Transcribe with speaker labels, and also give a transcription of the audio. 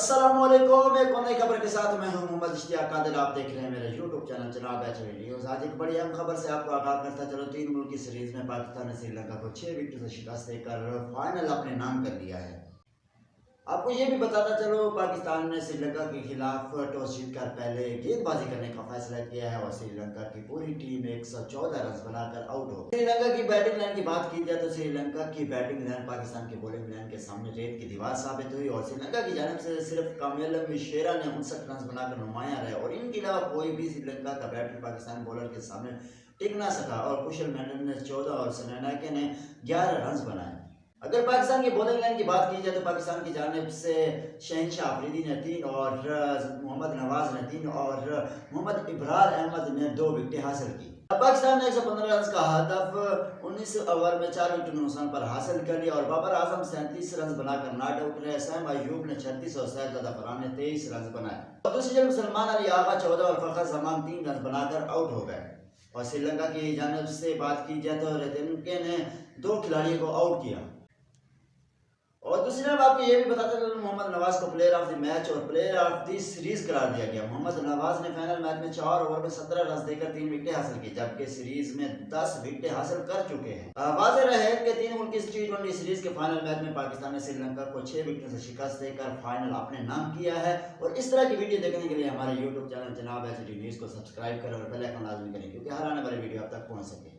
Speaker 1: अस्सलामुअलैकुम। एक और नई खबर के साथ मैं हूं मोहम्मद इश्तियाक कादिर। आप देख रहे हैं मेरा यूट्यूब चैनल जनाब एचडी न्यूज़। आज एक बड़ी अहम खबर से आपको आगाह करता चलो। 3 मुल्क की सीरीज में पाकिस्तान ने श्रीलंका को 6 विकेट से शिकस्त देकर फाइनल अपने नाम कर लिया है। आपको ये भी बताता चलो, पाकिस्तान ने श्रीलंका के खिलाफ टॉस जीतकर पहले गेंदबाजी करने का फैसला किया है और श्रीलंका की पूरी टीम 114 रन बनाकर आउट हो। श्रीलंका की बैटिंग लाइन की बात की जाए तो श्रीलंका की बैटिंग लाइन पाकिस्तान की बॉलिंग लाइन के सामने रेत की दीवार साबित हुई और श्रीलंका की जानिब से सिर्फ कामेला मिशेरा ने 59 रन बनाकर नुमाया रहे और इनके अलावा कोई भी श्रीलंका का बैटर पाकिस्तान बॉलर के सामने टिक ना सका और कुशल मेनन ने 14 और सेनानायके ने 11 रन बनाए। अगर पाकिस्तान की बॉलिंग लाइन की बात की जाए तो पाकिस्तान की जानिब से शहनशाह अफरीदी ने 3 और मोहम्मद नवाज ने 3 और मोहम्मद इब्रार अहमद ने 2 विकेटें हासिल की। पाकिस्तान ने 115 रन का हदफ 19 ओवर में 4 विकेट नुकसान पर हासिल कर लिया और बाबर आजम 37 रन बनाकर नॉट आउट रहे। सैम अयूब ने 36 और सैयद फरहान ने 23 रन बनाए और दूसरी तरफ सलमान अली आगा 14 और फखर जमान 3 रन बनाकर आउट हो गए। और श्रीलंका की जानिब से बात की जाए तो रतिनके ने 2 खिलाड़ियों को आउट किया। और दूसरी तरफ आपको ये भी बताते चलो, मोहम्मद नवाज को प्लेयर ऑफ द मैच और प्लेयर ऑफ द सीरीज करार दिया गया। मोहम्मद नवाज ने फाइनल मैच में 4 ओवर में 17 रन देकर 3 विकेटें हासिल की, जबकि सीरीज में 10 विकेटें हासिल कर चुके हैं। वाज़ेह रहे कि 3 मुल्क की T20 सीरीज के फाइनल मैच में पाकिस्तान ने श्रीलंका को 6 विकेट से शिकस्त देकर फाइनल अपने नाम किया है। और इस तरह की वीडियो देखने के लिए हमारे यूट्यूब चैनल जनाब एचडी न्यूज़ को सब्सक्राइब करें और बेल आइकन लाजमी करें, क्योंकि हर आने वाली वीडियो आप तक पहुँच सके।